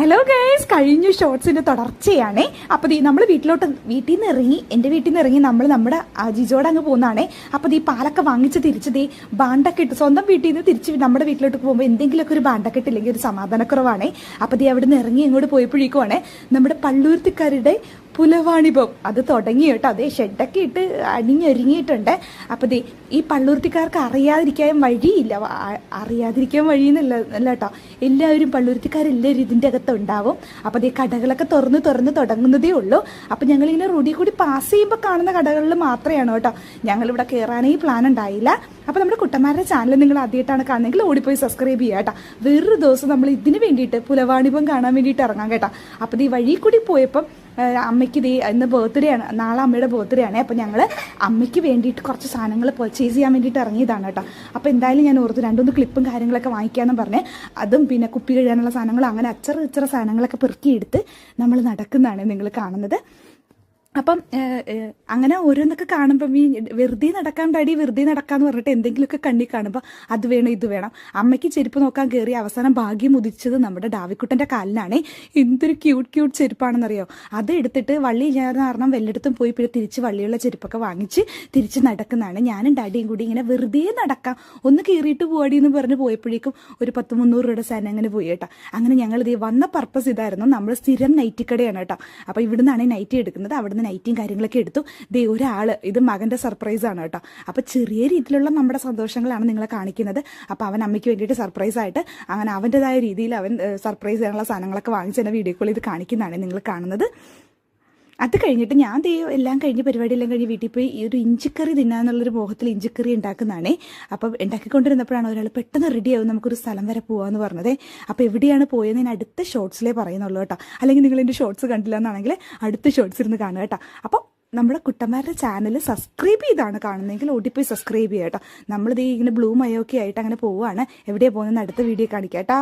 Hello guys, കഴിഞ്ഞ ഷോർട്സിന്റെ തുടർച്ചയാണേ. അപ്പോൾ നമ്മൾ വീട്ടിൽ നിന്ന് ഇറങ്ങി, എൻ്റെ വീട്ടിൽ നിന്ന് ഇറങ്ങി നമ്മൾ നമ്മുടെ ജിജോടെ അങ്ങ് പോകുന്നതാണേ. അപ്പോൾ ഈ പാലൊക്കെ വാങ്ങിച്ച് തിരിച്ച് ബാണ്ടൊക്കെ ഇട്ട് സ്വന്തം വീട്ടിൽ നിന്ന് തിരിച്ച് നമ്മുടെ വീട്ടിലോട്ട് പോകുമ്പോൾ എന്തെങ്കിലുമൊക്കെ ഒരു ബാണ്ടൊക്കെ ഇട്ടില്ലെങ്കിൽ ഒരു സമാധാനക്കുറവാണേ. അപ്പോൾ അവിടെ നിന്ന് ഇറങ്ങി ഇങ്ങോട്ട് പോയപ്പോഴേക്കുവാണേ നമ്മുടെ പള്ളൂർത്തിക്കാരുടെ പുലവാണിഭം അത് തുടങ്ങി കേട്ടോ. അതേ ഷെഡൊക്കെ ഇട്ട് അണിഞ്ഞൊരുങ്ങിയിട്ടുണ്ട്. അപ്പോൾ ഈ പള്ളൂർത്തിക്കാർക്ക് അറിയാതിരിക്കാൻ വഴിയെന്നല്ല കേട്ടോ. എല്ലാവരും പള്ളൂർത്തിക്കാരെല്ലാവരും ഇതിൻ്റെ അകത്തുണ്ടാവും. അപ്പോൾ കടകളൊക്കെ തുറന്ന് തുടങ്ങുന്നതേ ഉള്ളൂ. അപ്പോൾ ഞങ്ങളിങ്ങനെ റോഡിൽ കൂടി പാസ് ചെയ്യുമ്പോൾ കാണുന്ന കടകളിൽ മാത്രമാണ് കേട്ടോ. ഞങ്ങളിവിടെ കയറാനേ പ്ലാൻ ഉണ്ടായില്ല. അപ്പോൾ നമ്മുടെ കുട്ടന്മാരുടെ ചാനൽ നിങ്ങൾ ആദ്യമായിട്ടാണ് കാണുന്നതെങ്കിൽ ഓടിപ്പോയി സബ്സ്ക്രൈബ് ചെയ്യുക കേട്ടോ. വേറൊരു ദിവസം നമ്മൾ ഇതിന് വേണ്ടിയിട്ട് പുലവാണിഭം കാണാൻ വേണ്ടിയിട്ട് ഇറങ്ങാം കേട്ടോ. അപ്പോൾ ഈ വഴി കൂടി പോയപ്പം അമ്മയ്ക്ക് ഇന്ന് ബർത്ത്ഡേ ആണ്, നാളെ അമ്മയുടെ ബർത്ത്ഡേ ആണ്. അപ്പോൾ ഞങ്ങൾ അമ്മയ്ക്ക് വേണ്ടിയിട്ട് കുറച്ച് സാധനങ്ങൾ പർച്ചേസ് ചെയ്യാൻ വേണ്ടിയിട്ട് ഇറങ്ങിയതാണ് കേട്ടോ. അപ്പോൾ എന്തായാലും ഞാൻ ഓർത്ത് രണ്ടൊന്ന് ക്ലിപ്പും കാര്യങ്ങളൊക്കെ വാങ്ങിക്കാമെന്ന് പറഞ്ഞ് അതും പിന്നെ കുപ്പി കഴിയാനുള്ള സാധനങ്ങൾ അങ്ങനെ അച്ചറ സാധനങ്ങളൊക്കെ പെറുക്കിയെടുത്ത് നമ്മൾ നടക്കുന്നതാണ് നിങ്ങൾ കാണുന്നത്. അപ്പം അങ്ങനെ ഓരോന്നൊക്കെ കാണുമ്പം ഈ വെറുതെ നടക്കാമെന്ന് പറഞ്ഞിട്ട് എന്തെങ്കിലുമൊക്കെ കണ്ണി കാണുമ്പോൾ അത് വേണം ഇത് വേണം. അമ്മയ്ക്ക് ചെരുപ്പ് നോക്കാൻ കയറി അവസാനം ഭാഗ്യം ഉദിച്ചത് നമ്മുടെ ഡാവിക്കുട്ടൻ്റെ കാലിനാണേ. എന്തൊരു ക്യൂട്ട് ചെരുപ്പാണെന്നറിയോ. അത് എടുത്തിട്ട് വള്ളി ഇല്ലാതെ കാരണം വല്ലയിടത്തും പോയി പിന്നെ തിരിച്ച് വള്ളിയുള്ള ചെരുപ്പൊക്കെ വാങ്ങിച്ച് തിരിച്ച് നടക്കുന്നതാണ്. ഞാനും ഡാഡിയും കൂടി ഇങ്ങനെ വെറുതെ നടക്കാം, ഒന്ന് കയറിയിട്ട് പോവാടി എന്ന് പറഞ്ഞ് പോയപ്പോഴേക്കും ഒരു 100-300 രൂപയുടെ സാധനം അങ്ങനെ പോയി കേട്ടോ. അങ്ങനെ ഞങ്ങൾ വന്ന പർപ്പസ് ഇതായിരുന്നു. നമ്മൾ സ്ഥിരം നൈറ്റി കടയാണ് കേട്ടോ. അപ്പോൾ ഇവിടുന്നാണ് നൈറ്റി എടുക്കുന്നത്. അവിടെ നൈറ്റിയും കാര്യങ്ങളൊക്കെ എടുത്തു. ഒരാൾ ഇത് മകൻ്റെ സർപ്രൈസ് ആണ് കേട്ടോ. അപ്പോൾ ചെറിയ രീതിയിലുള്ള നമ്മുടെ സന്തോഷങ്ങളാണ് നിങ്ങളെ കാണിക്കുന്നത്. അപ്പോൾ അവൻ അമ്മയ്ക്ക് വേണ്ടിയിട്ട് സർപ്രൈസ് ആയിട്ട് അങ്ങനെ അവൻ്റെതായ രീതിയിൽ അവൻ സർപ്രൈസ് ചെയ്യാനുള്ള സാധനങ്ങളൊക്കെ വാങ്ങിച്ച് എൻ്റെ വീഡിയോ കോൾ ഇത് കാണിക്കുന്നതാണ് നിങ്ങൾ കാണുന്നത്. അത് കഴിഞ്ഞിട്ട് ഞാൻ എല്ലാം കഴിഞ്ഞ് പരിപാടിയെല്ലാം കഴിഞ്ഞ് വീട്ടിൽ പോയി ഈ ഒരു ഇഞ്ചിക്കറി തിന്നാന്നുള്ളൊരു മോഹത്തിൽ ഇഞ്ചിക്കറി ഉണ്ടാക്കുന്നതാണേ. അപ്പം ഉണ്ടാക്കിക്കൊണ്ടിരുന്നപ്പോഴാണ് ഒരാൾ പെട്ടെന്ന് റെഡിയാവും നമുക്കൊരു സ്ഥലം വരെ പോകാമെന്ന് പറഞ്ഞത്. അപ്പോൾ എവിടെയാണ് പോയതെന്ന് ഞാൻ അടുത്ത ഷോർട്സിലേ പറയുന്നുള്ളൂ കേട്ടോ. അല്ലെങ്കിൽ നിങ്ങൾ എൻ്റെ ഷോർട്സ് കണ്ടില്ല എന്നാണെങ്കിൽ അടുത്ത ഷോർട്സ് ഇരുന്ന് കാണുക കേട്ടോ. അപ്പോൾ നമ്മുടെ കുട്ടന്മാരുടെ ചാനൽ സബ്സ്ക്രൈബ് ചെയ്താണ് കാണുന്നതെങ്കിൽ ഓടിപ്പോയി സബ്സ്ക്രൈബ് ചെയ്യുക കേട്ടോ. നമ്മളിത് ഇങ്ങനെ ബ്ലൂ മയൊക്കെ ആയിട്ട് അങ്ങനെ പോവുകയാണ്. എവിടെയാണ് പോകുന്നതെന്ന് അടുത്ത വീഡിയോ കാണിക്കാം കേട്ടോ.